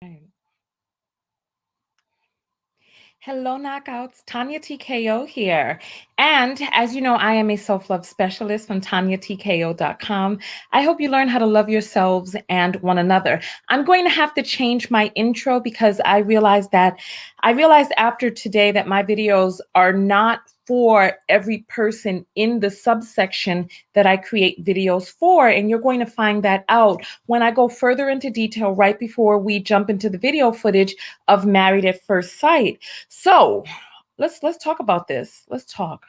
Right. Hello, knockouts. Tanya TKO here. And as you know, I am a self love specialist from TanyaTKO.com. I hope you learn how to love yourselves and one another. I'm going to have to change my intro because I realized after today that my videos are not for every person in the subsection that I create videos for. And you're going to find that out when I go further into detail right before we jump into the video footage of Married at First Sight. So let's talk about this. Let's talk.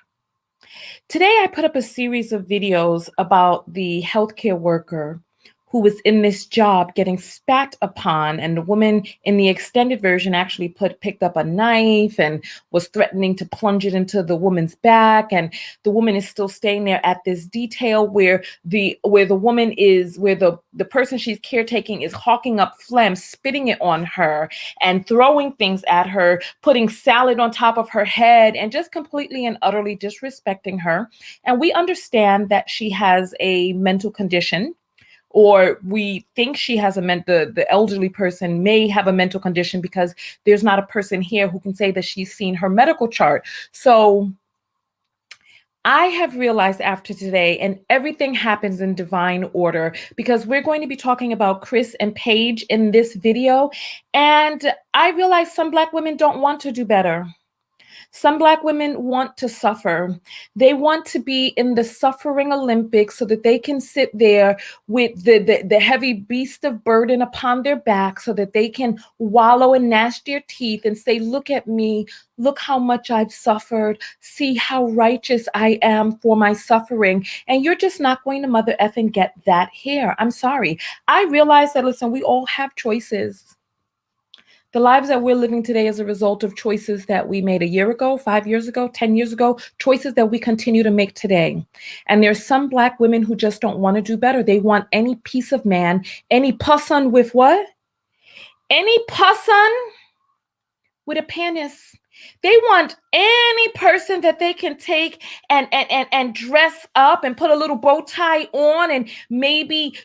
Today I put up a series of videos about the healthcare worker who was in this job getting spat upon, and the woman in the extended version actually picked up a knife and was threatening to plunge it into the woman's back, and the woman is still staying there at this detail where the person she's caretaking is hawking up phlegm, spitting it on her and throwing things at her, putting salad on top of her head, and just completely and utterly disrespecting her. And we understand that she has a mental condition, or we think she has the elderly person may have a mental condition because there's not a person here who can say that she's seen her medical chart. So I have realized after today, and everything happens in divine order, because we're going to be talking about Chris and Paige in this video. And I realize some Black women don't want to do better. Some Black women want to suffer. They want to be in the suffering Olympics so that they can sit there with the heavy beast of burden upon their back so that they can wallow and gnash their teeth and say, look at me, look how much I've suffered, see how righteous I am for my suffering. And you're just not going to mother effing get that here. I'm sorry. I realize that, listen, we all have choices. The lives that we're living today is a result of choices that we made a year ago, 5 years ago, 10 years ago, choices that we continue to make today. And there's some Black women who just don't want to do better. They want any piece of man, any person with what? Any person with a penis. They want any person that they can take and dress up and put a little bow tie on and maybe,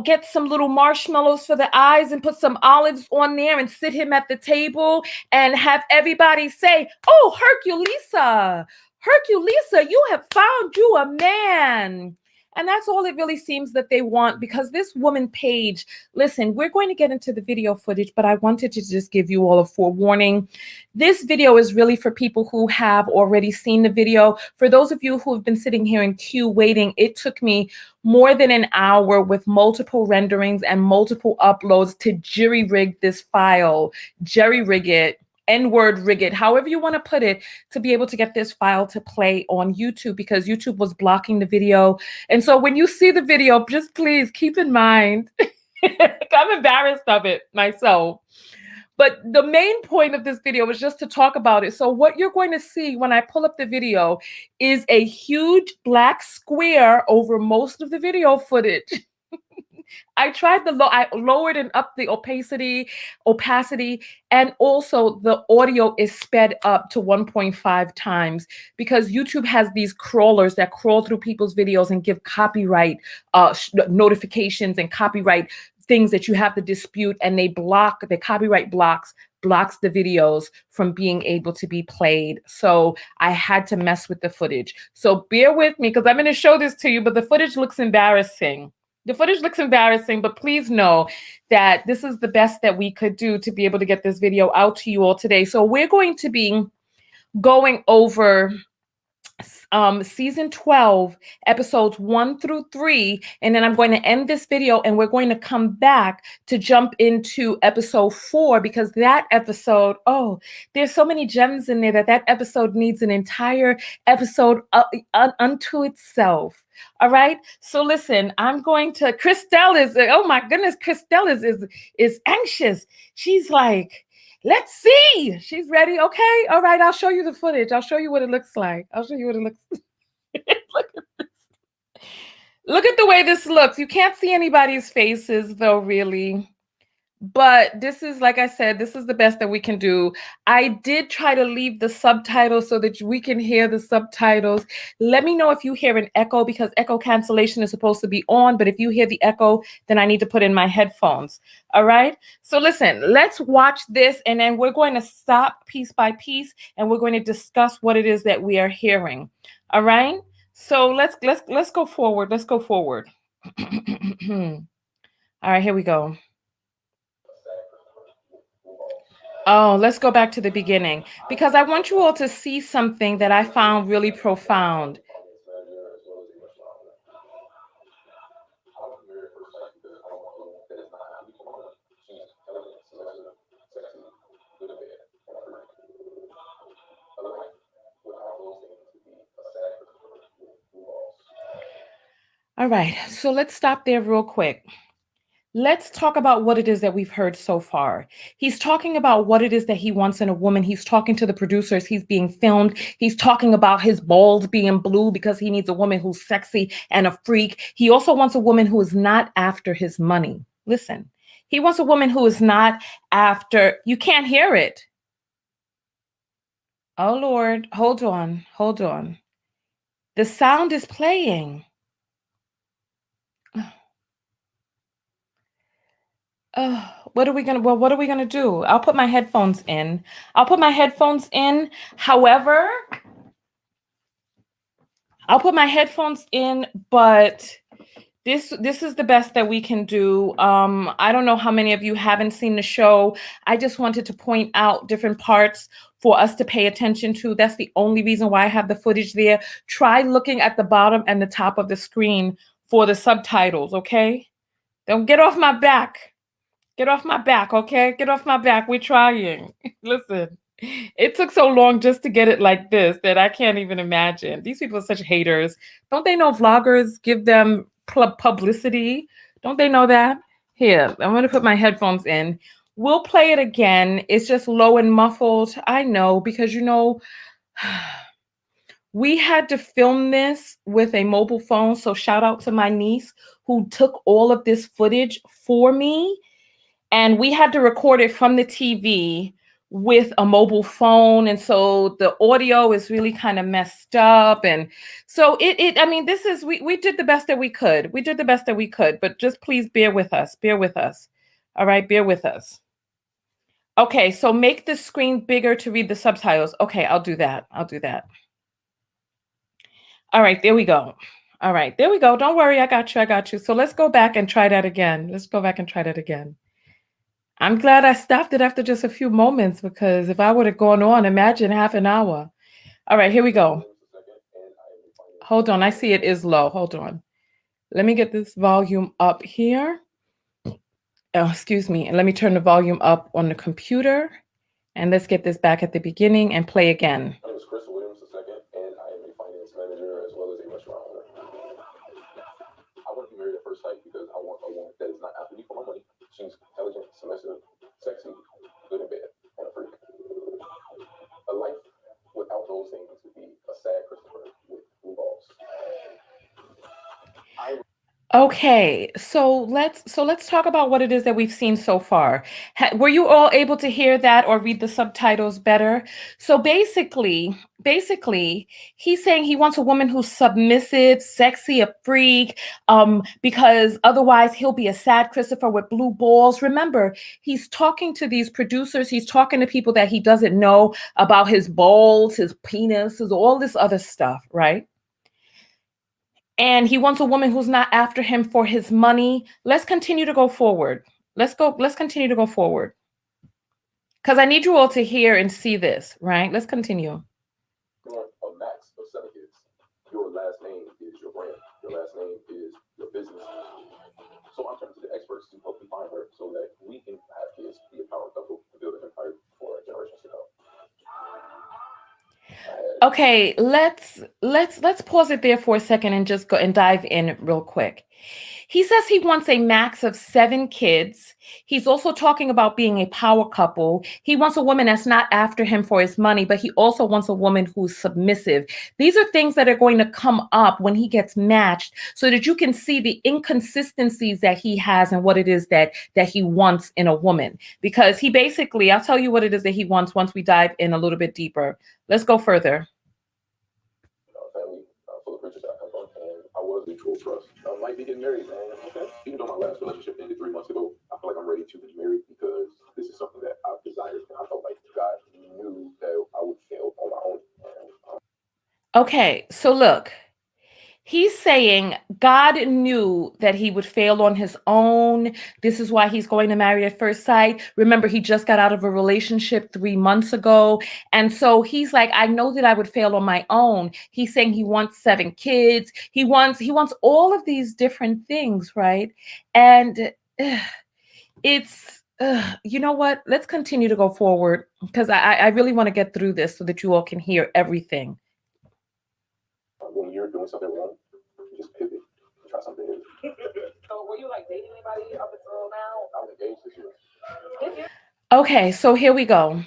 get some little marshmallows for the eyes and put some olives on there and sit him at the table and have everybody say, oh, Herculesa, you have found you a man. And that's all it really seems that they want, because this woman, Paige, listen, we're going to get into the video footage, but I wanted to just give you all a forewarning. This video is really for people who have already seen the video. For those of you who have been sitting here in queue waiting, it took me more than an hour with multiple renderings and multiple uploads to jerry-rig this file, jerry-rig it, N-word rig it, however you want to put it, to be able to get this file to play on YouTube, because YouTube was blocking the video. And so when you see the video, just please keep in mind, I'm embarrassed of it myself. But the main point of this video was just to talk about it. So what you're going to see when I pull up the video is a huge black square over most of the video footage. I lowered and up the opacity, and also the audio is sped up to 1.5 times, because YouTube has these crawlers that crawl through people's videos and give copyright notifications and copyright things that you have to dispute, and the copyright blocks the videos from being able to be played. So I had to mess with the footage. So bear with me, because I'm going to show this to you, but the footage looks embarrassing. But please know that this is the best that we could do to be able to get this video out to you all today. So we're going to be going over season 12, episodes 1 through 3, and then I'm going to end this video and we're going to come back to jump into episode 4, because that episode, there's so many gems in there that episode needs an entire episode unto itself. All right. So listen, Christelle is, oh my goodness, Christelle is anxious. She's like, let's see. She's ready. Okay. All right. I'll show you the footage. I'll show you what it looks like. Look at this. Look at the way this looks. You can't see anybody's faces though, really. But this is, like I said, this is the best that we can do. I did try to leave the subtitles so that we can hear the subtitles. Let me know if you hear an echo, because echo cancellation is supposed to be on. But if you hear the echo, then I need to put in my headphones. All right. So listen, let's watch this, and then we're going to stop piece by piece, and we're going to discuss what it is that we are hearing. All right. So let's go forward. Let's go forward. All right, here we go. Oh, let's go back to the beginning, because I want you all to see something that I found really profound. All right, so let's stop there real quick. Let's talk about what it is that we've heard so far. He's talking about what it is that he wants in a woman. He's talking to the producers. He's being filmed. He's talking about his balls being blue because he needs a woman who's sexy and a freak. He also wants a woman who is not after his money. Listen, he wants a woman who is not after, you can't hear it. Oh, Lord, hold on, hold on. The sound is playing. What are we gonna do? I'll put my headphones in. However, I'll put my headphones in, but this is the best that we can do. I don't know how many of you haven't seen the show. I just wanted to point out different parts for us to pay attention to. That's the only reason why I have the footage there. Try looking at the bottom and the top of the screen for the subtitles, okay? Don't get off my back. Get off my back, okay? Get off my back. We're trying. Listen, it took so long just to get it like this that I can't even imagine. These people are such haters. Don't they know vloggers give them publicity? Don't they know that? Here, I'm going to put my headphones in. We'll play it again. It's just low and muffled. I know, because, we had to film this with a mobile phone. So shout out to my niece who took all of this footage for me. And we had to record it from the TV with a mobile phone. And so the audio is really kind of messed up. And so we did the best that we could. We did the best that we could, but just please bear with us. Bear with us. All right, bear with us. Okay, so make the screen bigger to read the subtitles. Okay, I'll do that. All right, there we go. All right, there we go. Don't worry, I got you. So let's go back and try that again. I'm glad I stopped it after just a few moments, because if I would have gone on, imagine half an hour. All right, here we go. Hold on, I see it is low. Hold on. Let me get this volume up here. Oh, excuse me. And let me turn the volume up on the computer. And let's get this back at the beginning and play again. My name is Chris Williams II, and I am a finance manager as well as a restaurant owner. I want to be married at first sight because I want a woman that is not after me for my money. She's intelligent, submissive, sexy, good in bed, and a freak. A life without those things would be a sad Christopher with blue balls. Okay, so let's talk about what it is that we've seen so far. Were you all able to hear that or read the subtitles better? So basically, he's saying he wants a woman who's submissive, sexy, a freak, because otherwise he'll be a sad Christopher with blue balls. Remember, he's talking to these producers. He's talking to people that he doesn't know about his balls, his penis, all this other stuff, right? And he wants a woman who's not after him for his money. Let's continue to go forward. Let's continue to go forward. Because I need you all to hear and see this, right? Let's continue. A max of 7 kids. Your last name is your brand. Your last name is your business. So I'm turning to the experts to help me find her so that we can have kids, be a power couple, to build an empire for generations to come. Okay, let's pause it there for a second and just go and dive in real quick. He says he wants a max of 7 kids. He's also talking about being a power couple. He wants a woman that's not after him for his money, but he also wants a woman who's submissive. These are things that are going to come up when he gets matched so that you can see the inconsistencies that he has and what it is that he wants in a woman. Because he basically, I'll tell you what it is that he wants once we dive in a little bit deeper. Let's go further. Family full of riches I come from, and I was mutual trust. I might be getting married, man. Okay. Even though my last relationship ended 3 months ago, I feel like I'm ready to get married because this is something that I've desired, and I felt like God knew that I would fail on my own. Okay, so look. He's saying God knew that he would fail on his own. This is why he's going to marry at first sight. Remember, he just got out of a relationship 3 months ago. And so he's like, I know that I would fail on my own. He's saying he wants 7 kids. He wants all of these different things, right? And it's, you know what? Let's continue to go forward because I really want to get through this so that you all can hear everything. When you're doing something wrong, just pivot, try something new. So were you like dating anybody up until now? I was engaged this year. Okay, so here we go.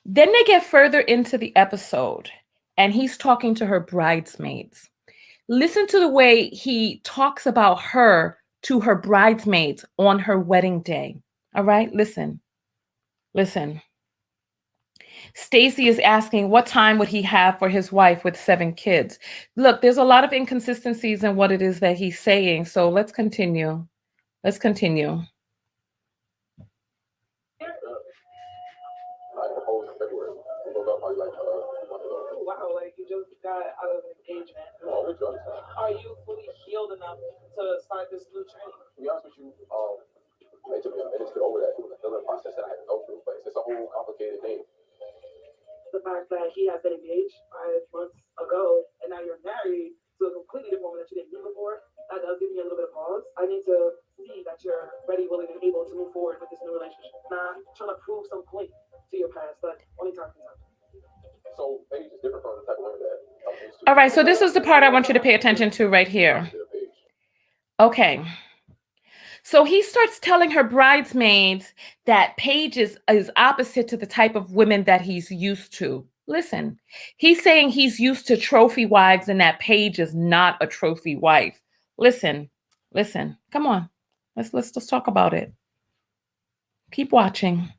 Then they get further into the episode, and he's talking to her bridesmaids. Listen to the way he talks about her to her bridesmaids on her wedding day. All right, listen. Stacy is asking what time would he have for his wife with 7 kids. Look, there's a lot of inconsistencies in what it is that he's saying. So let's continue. I proposed in February. We broke up probably like 2 months ago. Wow, like you just got out of an engagement. Oh, with you understand. Are you fully healed enough to start this new journey? To be honest with you, it took me a minute to get over that. It was a healing process that I had to go through, but it's just a whole complicated thing. The fact that he has been engaged 5 months ago and now you're married to a completely different woman that you didn't meet before, that does give me a little bit of pause. I need to see that you're ready, willing, and able to move forward with this new relationship. Not trying to prove some point to your past, but only time can tell. So Paige is different from the type of women that I'm used to. All right, so this is the part I want you to pay attention to right here. Okay. So he starts telling her bridesmaids that Paige is opposite to the type of women that he's used to. Listen, he's saying he's used to trophy wives and that Paige is not a trophy wife. Listen, come on. Let's talk about it. Keep watching.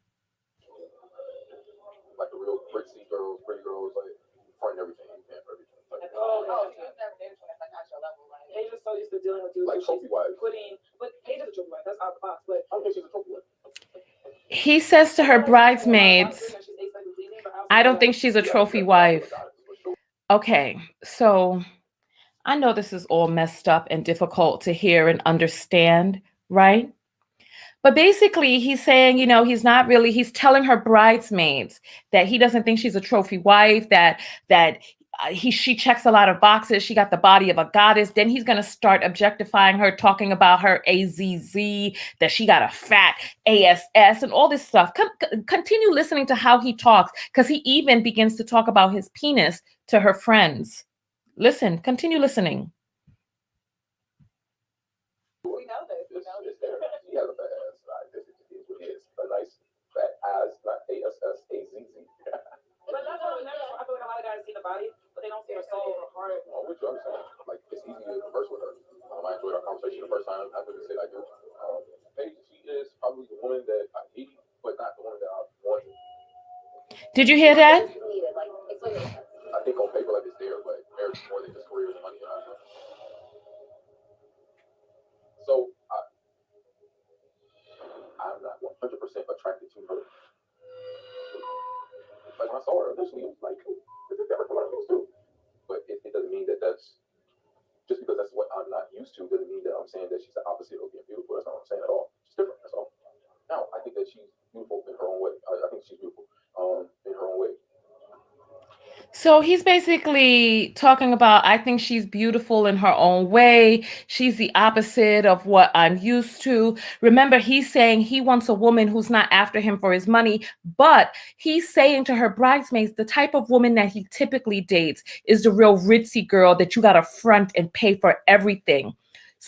Like the real pretty girls, like front everything, and everything. Like, You've never dated someone that's like at your level, right? Paige is so used to dealing with dudes like so trophy wives. but Paige is a trophy wife. That's out the box. But I don't think she's a trophy wife. He says to her bridesmaids, I don't think she's a trophy wife. Okay, so I know this is all messed up and difficult to hear and understand, right? But basically, he's saying, he's telling her bridesmaids that he doesn't think she's a trophy wife, that she checks a lot of boxes. She got the body of a goddess. Then he's going to start objectifying her, talking about her AZZ, that she got a fat ASS and all this stuff. Continue listening to how he talks, because he even begins to talk about his penis to her friends. Listen, continue listening. We know this. It's there. She has a fat ass. This is what it is. A nice fat ass, not ASS, AZZ. But that's what I feel like a lot of guys see the body, but they don't see her soul or heart. Oh, which you understand. Like, it's easy to converse with her. I enjoyed our conversation the first time after we said I do. Paige, she is probably the woman that I need, but not the woman that I want. Did you hear that? I think on paper, like, it's there, but marriage is more than just career and money. So, I'm not 100% attracted to her. Like, when I saw her initially, it was like, this is different from what I'm used to. But it doesn't mean that that's, just because that's what I'm not used to, doesn't mean that I'm saying that she's the opposite of being beautiful. That's not what I'm saying at all. She's different, that's all. Now, I think that she's beautiful in her own way. I think she's beautiful in her own way. So he's basically talking about, I think she's beautiful in her own way. She's the opposite of what I'm used to. Remember, he's saying he wants a woman who's not after him for his money, but he's saying to her bridesmaids, the type of woman that he typically dates is the real ritzy girl that you got to front and pay for everything.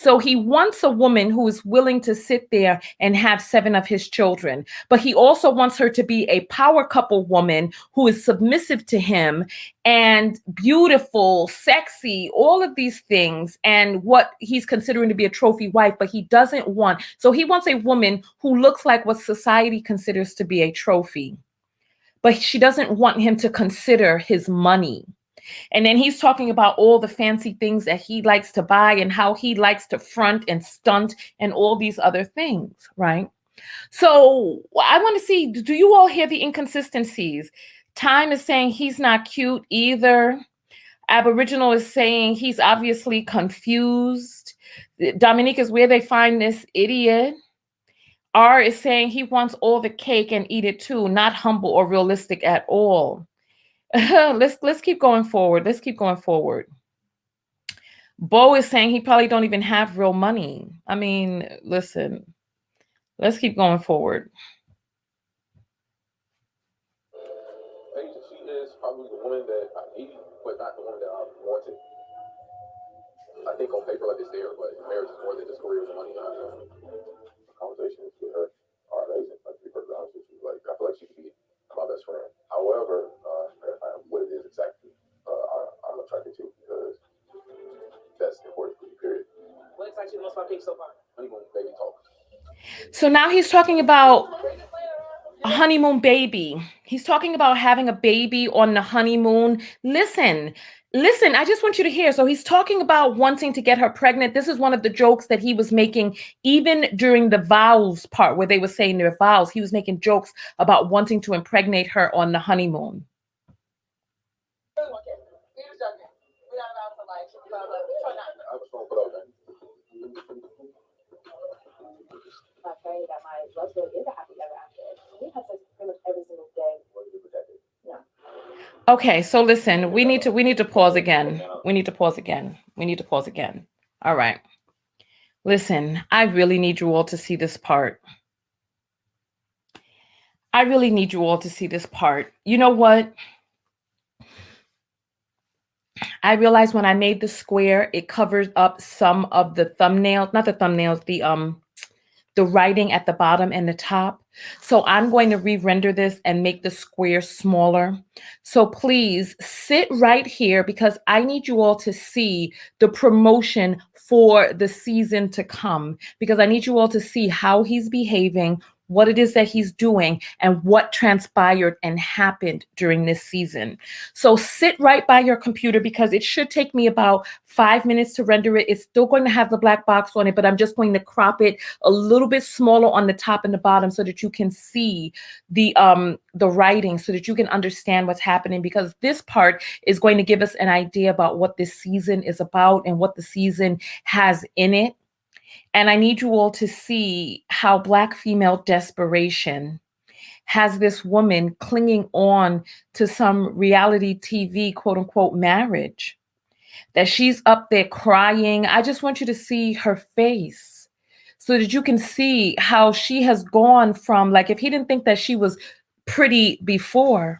So he wants a woman who is willing to sit there and have 7 of his children. But he also wants her to be a power couple woman who is submissive to him and beautiful, sexy, all of these things, and what he's considering to be a trophy wife. But he doesn't want, so he wants a woman who looks like what society considers to be a trophy. But she doesn't want him to consider his money. And then he's talking about all the fancy things that he likes to buy and how he likes to front and stunt and all these other things, right? So I want to see, do you all hear the inconsistencies? Time is saying he's not cute either. Aboriginal is saying he's obviously confused. Dominique is where they find this idiot. R is saying he wants all the cake and eat it too, not humble or realistic at all. Let's keep going forward. Let's keep going forward. Bo is saying he probably don't even have real money. I mean, listen, let's keep going forward. Paige, she is probably the woman that I need, but not the woman that I wanted. I think on paper like it's there, but marriage is more than just careers and money. Conversations with her are amazing. Like, to be perfectly honest with you, like, I feel like she could be my best friend. However, what it is exactly, I'm attracted to, because that's important for me, period. What excites you the most about Paige so far? Honeymoon baby talk. So now he's talking about a honeymoon baby. He's talking about having a baby on the honeymoon. Listen, I just want you to hear. So he's talking about wanting to get her pregnant. This is one of the jokes that he was making even during the vows part where they were saying their vows. He was making jokes about wanting to impregnate her on the honeymoon. That my love story is a happy ever after. We have sex pretty much every single day. Yeah. Okay, so listen, we need to pause again. We need to pause again. All right. Listen, I really need you all to see this part. You know what? I realized when I made the square, it covers up some of the thumbnails, not the thumbnails, the writing at the bottom and the top. So I'm going to re-render this and make the square smaller. So please sit right here because I need you all to see the promotion for the season to come, because I need you all to see how he's behaving, what it is that he's doing, and what transpired and happened during this season. So sit right by your computer because it should take me about 5 minutes to render it. It's still going to have the black box on it, but I'm just going to crop it a little bit smaller on the top and the bottom so that you can see the writing, so that you can understand what's happening, because this part is going to give us an idea about what this season is about and what the season has in it. And I need you all to see how Black female desperation has this woman clinging on to some reality TV, quote unquote, marriage, that she's up there crying. I just want you to see her face so that you can see how she has gone from, like, if he didn't think that she was pretty before,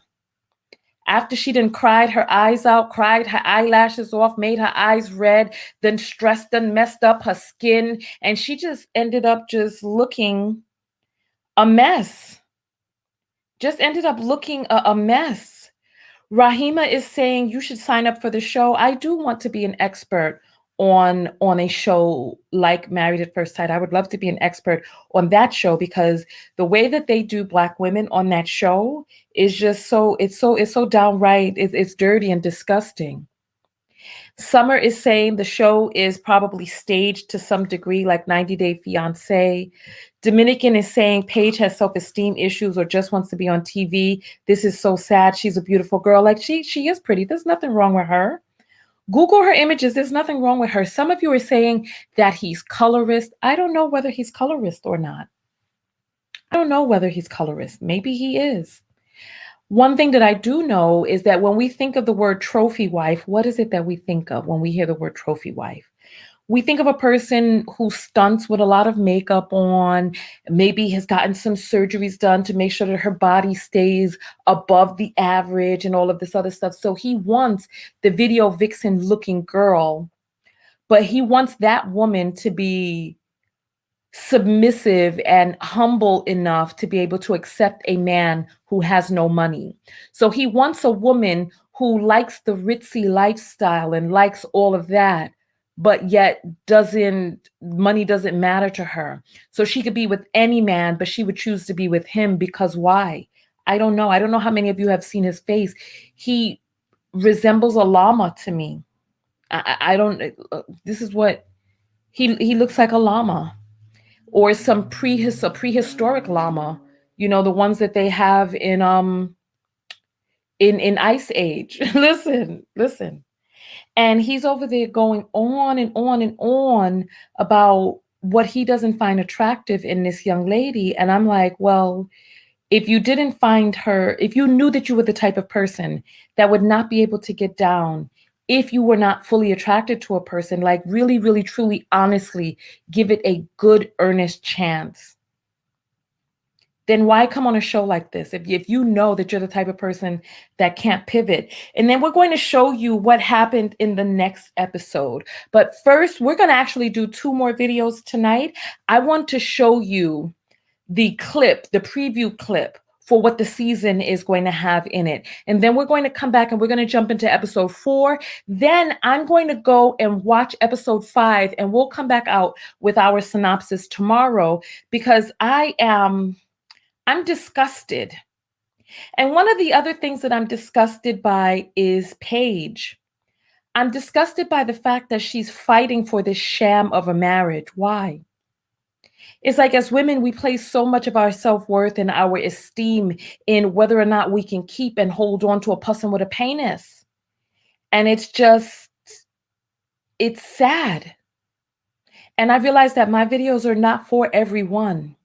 after she done cried her eyes out, cried her eyelashes off, made her eyes red, then stressed and messed up her skin, and she just ended up just looking a mess. Just ended up looking a mess. Rahima is saying you should sign up for the show. I do want to be an expert on a show like Married at First Sight. I would love to be an expert on that show because the way that they do Black women on that show is just so downright, it's dirty and disgusting. Summer is saying the show is probably staged to some degree, like 90 Day Fiancé. Dominican is saying Paige has self-esteem issues or just wants to be on TV. This is so sad. She's a beautiful girl. Like she is pretty. There's nothing wrong with her. Google her images. There's nothing wrong with her. Some of you are saying that he's colorist. I don't know whether he's colorist or not. Maybe he is. One thing that I do know is that when we think of the word trophy wife, what is it that we think of when we hear the word trophy wife? We think of a person who stunts with a lot of makeup on, maybe has gotten some surgeries done to make sure that her body stays above the average and all of this other stuff. So he wants the video vixen looking girl, but he wants that woman to be submissive and humble enough to be able to accept a man who has no money. So he wants a woman who likes the ritzy lifestyle and likes all of that, but yet money doesn't matter to her. So she could be with any man, but she would choose to be with him because why? I don't know. I don't know how many of you have seen his face. He resembles a llama to me. I don't, this is what, he looks like a llama. Or some prehistoric llama, the ones that they have in Ice Age. Listen. And he's over there going on and on and on about what he doesn't find attractive in this young lady. And I'm like, well, if you didn't find her, if you knew that you were the type of person that would not be able to get down, if you were not fully attracted to a person, like really, really, truly, honestly, give it a good, earnest chance, then why come on a show like this? If you know that you're the type of person that can't pivot. And then we're going to show you what happened in the next episode. But first, we're going to actually do 2 more videos tonight. I want to show you the preview clip for what the season is going to have in it. And then we're going to come back and we're going to jump into episode 4. Then I'm going to go and watch episode 5 and we'll come back out with our synopsis tomorrow because I'm disgusted. And one of the other things that I'm disgusted by is Paige. I'm disgusted by the fact that she's fighting for this sham of a marriage. Why? It's like as women, we place so much of our self-worth and our esteem in whether or not we can keep and hold on to a person with a penis. And it's sad. And I realize that my videos are not for everyone.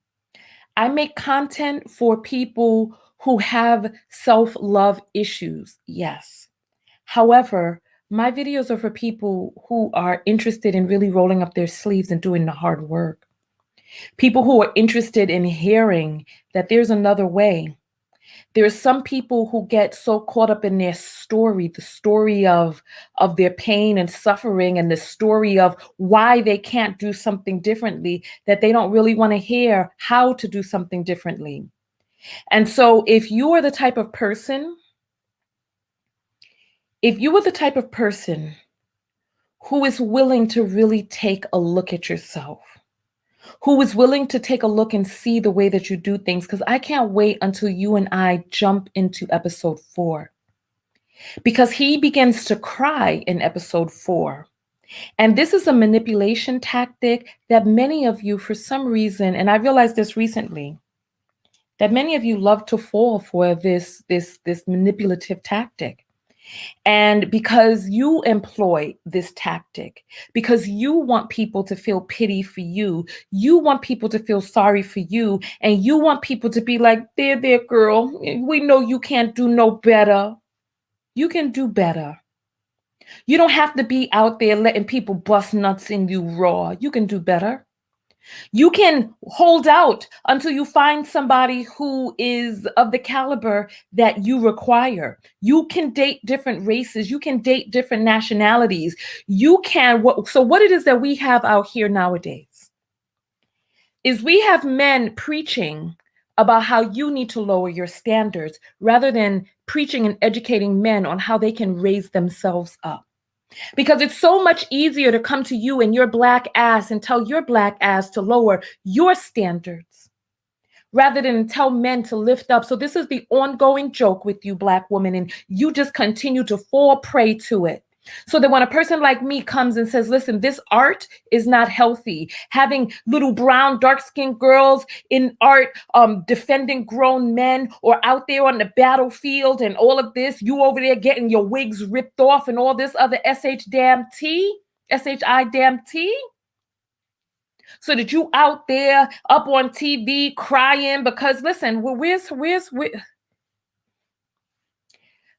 I make content for people who have self-love issues, yes. However, my videos are for people who are interested in really rolling up their sleeves and doing the hard work. People who are interested in hearing that there's another way. There are some people who get so caught up in their story, the story of their pain and suffering and the story of why they can't do something differently, that they don't really want to hear how to do something differently. And so if you are the type of person, who is willing to really take a look at yourself, who is willing to take a look and see the way that you do things, because I can't wait until you and I jump into episode 4. Because he begins to cry in episode 4. And this is a manipulation tactic that many of you, for some reason, and I realized this recently, that many of you love to fall for this manipulative tactic. And because you employ this tactic, because you want people to feel pity for you, you want people to feel sorry for you, and you want people to be like, there, girl, we know you can't do no better. You can do better. You don't have to be out there letting people bust nuts in you raw. You can do better. You can hold out until you find somebody who is of the caliber that you require. You can date different races. You can date different nationalities. So what it is that we have out here nowadays is we have men preaching about how you need to lower your standards rather than preaching and educating men on how they can raise themselves up. Because it's so much easier to come to you and your black ass and tell your black ass to lower your standards rather than tell men to lift up. So this is the ongoing joke with you black women, and you just continue to fall prey to it. So that when a person like me comes and says, listen, this art is not healthy. Having little brown, dark-skinned girls in art defending grown men, or out there on the battlefield and all of this, you over there getting your wigs ripped off and all this other SHI damn T. So that you out there up on TV crying because, listen, where's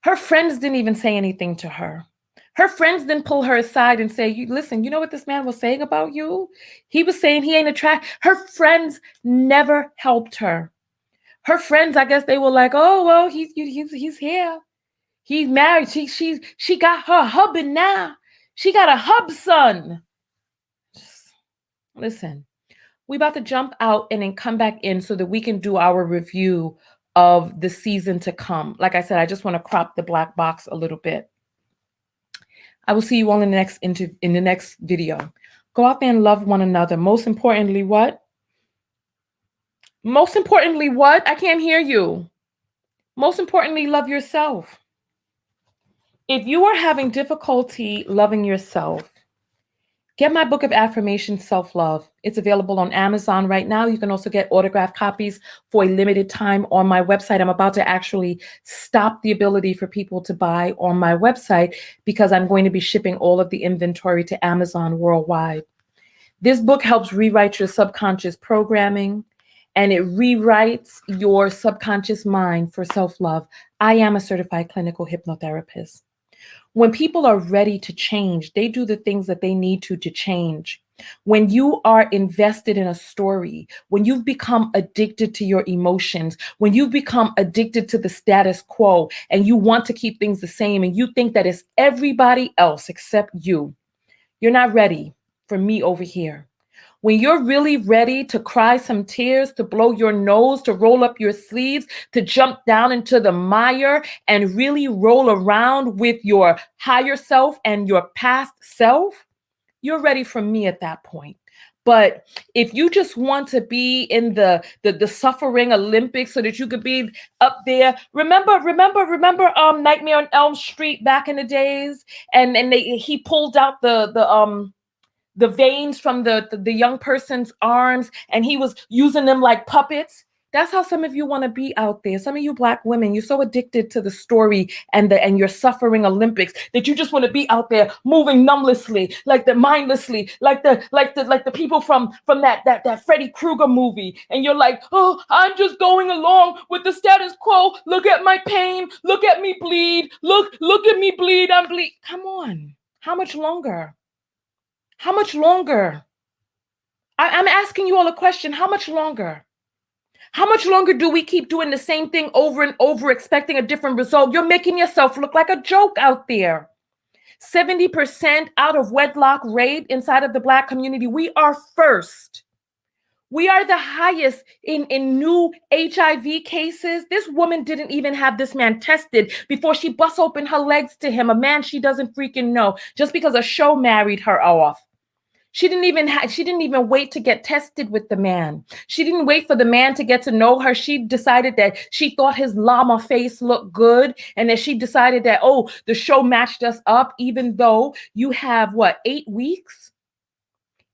her friends didn't even say anything to her. Her friends didn't pull her aside and say, listen, you know what this man was saying about you? He was saying he ain't attracted. Her friends never helped her. Her friends, I guess they were like, oh, well, he's here. He's married. She got her hubby now. She got a hub son. Listen, we about to jump out and then come back in so that we can do our review of the season to come. Like I said, I just want to crop the black box a little bit. I will see you all in the next video. Go out there and love one another. Most importantly, what? Most importantly, what? I can't hear you. Most importantly, love yourself. If you are having difficulty loving yourself, get my book of affirmations, Self-Love. It's available on Amazon right now. You can also get autographed copies for a limited time on my website. I'm about to actually stop the ability for people to buy on my website because I'm going to be shipping all of the inventory to Amazon worldwide. This book helps rewrite your subconscious programming, and it rewrites your subconscious mind for self-love. I am a certified clinical hypnotherapist. When people are ready to change, they do the things that they need to change. When you are invested in a story, when you've become addicted to your emotions, when you've become addicted to the status quo and you want to keep things the same and you think that it's everybody else except you, you're not ready for me over here. When you're really ready to cry some tears, to blow your nose, to roll up your sleeves, to jump down into the mire and really roll around with your higher self and your past self, you're ready for me at that point. But if you just want to be in the suffering Olympics so that you could be up there, remember Nightmare on Elm Street back in the days, and he pulled out the veins from the young person's arms and he was using them like puppets. That's how some of you want to be out there. Some of you Black women, you're so addicted to the story and your suffering Olympics that you just want to be out there moving numblessly, mindlessly, like the people from that Freddy Krueger movie. And you're like, oh, I'm just going along with the status quo. Look at my pain. Look at me bleed. Look at me bleed. I'm bleed. Come on. How much longer? How much longer? I'm asking you all a question. How much longer? How much longer do we keep doing the same thing over and over, expecting a different result? You're making yourself look like a joke out there. 70% out of wedlock rate inside of the Black community. We are first. We are the highest in new HIV cases. This woman didn't even have this man tested before she busts open her legs to him, a man she doesn't freaking know, just because a show married her off. She didn't even wait to get tested with the man. She didn't wait for the man to get to know her. She decided that she thought his llama face looked good and that she decided that, oh, the show matched us up, even though you have, 8 weeks?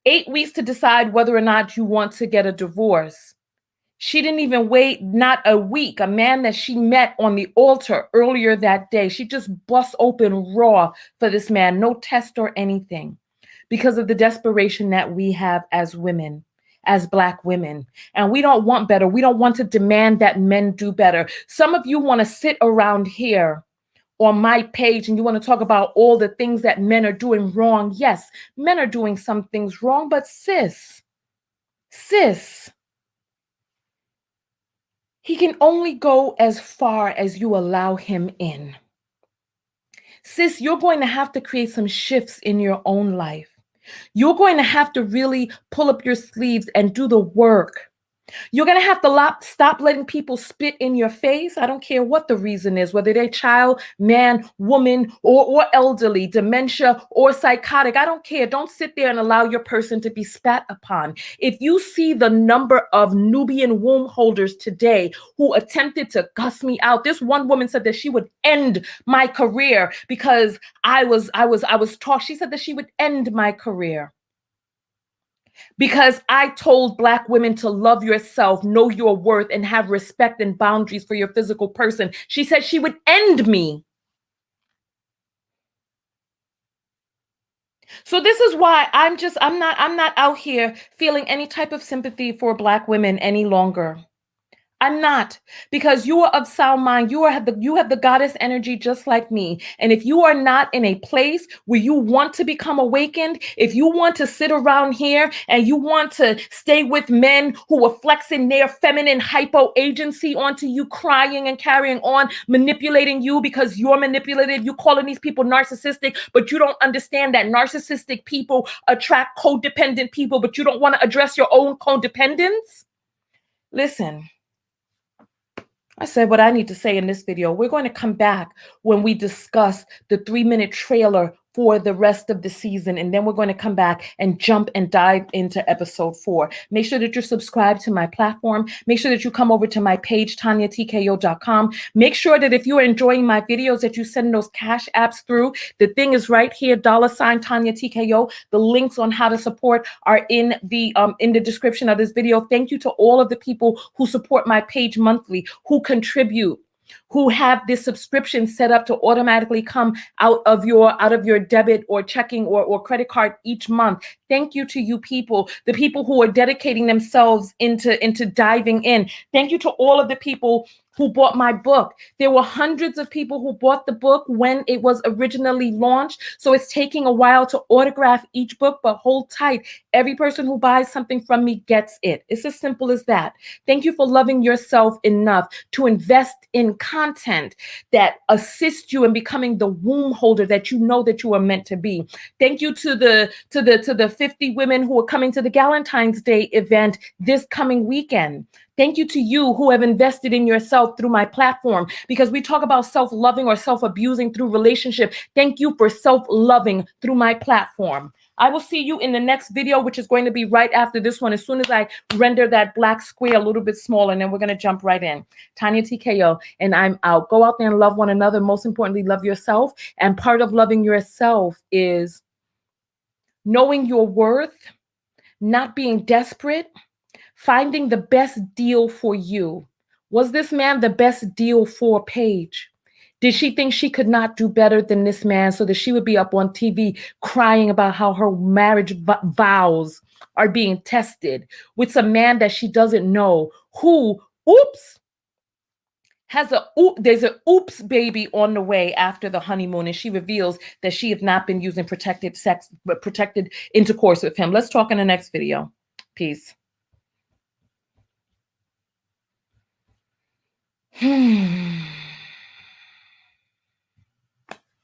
8 weeks to decide whether or not you want to get a divorce. She didn't even wait, not a week. A man that she met on the altar earlier that day, she just bust open raw for this man, no test or anything, because of the desperation that we have as women, as Black women. And we don't want better. We don't want to demand that men do better. Some of you want to sit around here on my page and you want to talk about all the things that men are doing wrong. Yes, men are doing some things wrong, but sis, he can only go as far as you allow him in. Sis, you're going to have to create some shifts in your own life. You're going to have to really pull up your sleeves and do the work. You're going to have to stop letting people spit in your face. I don't care what the reason is, whether they're child, man, woman, or elderly, dementia, or psychotic. I don't care. Don't sit there and allow your person to be spat upon. If you see the number of Nubian womb holders today who attempted to cuss me out, this one woman said that she would end my career because I was taught. She said that she would end my career because I told Black women to love yourself, know your worth, and have respect and boundaries for your physical person. She said she would end me. So this is why I'm not out here feeling any type of sympathy for Black women any longer. I'm not, because you are of sound mind. You have the goddess energy just like me. And if you are not in a place where you want to become awakened, if you want to sit around here and you want to stay with men who are flexing their feminine hypo agency onto you, crying and carrying on, manipulating you because you're manipulated, you calling these people narcissistic, but you don't understand that narcissistic people attract codependent people, but you don't want to address your own codependence. Listen. I said what I need to say in this video. We're going to come back when we discuss the 3-minute trailer for the rest of the season. And then we're going to come back and jump and dive into episode 4. Make sure that you're subscribed to my platform. Make sure that you come over to my page, TanyaTKO.com. Make sure that if you are enjoying my videos that you send those cash apps through. The thing is right here, $TanyaTKO. The links on how to support are in the description of this video. Thank you to all of the people who support my page monthly, who contribute, who have this subscription set up to automatically come out of your debit or checking or credit card each month. Thank you to you people, the people who are dedicating themselves into diving in. Thank you to all of the people who bought my book. There were hundreds of people who bought the book when it was originally launched. So it's taking a while to autograph each book, but hold tight. Every person who buys something from me gets it. It's as simple as that. Thank you for loving yourself enough to invest in content that assists you in becoming the womb holder that you know that you are meant to be. Thank you to the 50 women who are coming to the Galentine's Day event this coming weekend. Thank you to you who have invested in yourself through my platform, because we talk about self-loving or self-abusing through relationship. Thank you for self-loving through my platform. I will see you in the next video, which is going to be right after this one, as soon as I render that black square a little bit smaller, and then we're going to jump right in. Tanya TKO, and I'm out. Go out there and love one another. Most importantly, love yourself. And part of loving yourself is knowing your worth, not being desperate, finding the best deal for you. Was this man the best deal for Paige? Did she think she could not do better than this man so that she would be up on TV crying about how her marriage vows are being tested with some man that she doesn't know, who, there's an oops baby on the way after the honeymoon, and she reveals that she has not been using protected intercourse with him. Let's talk in the next video. Peace.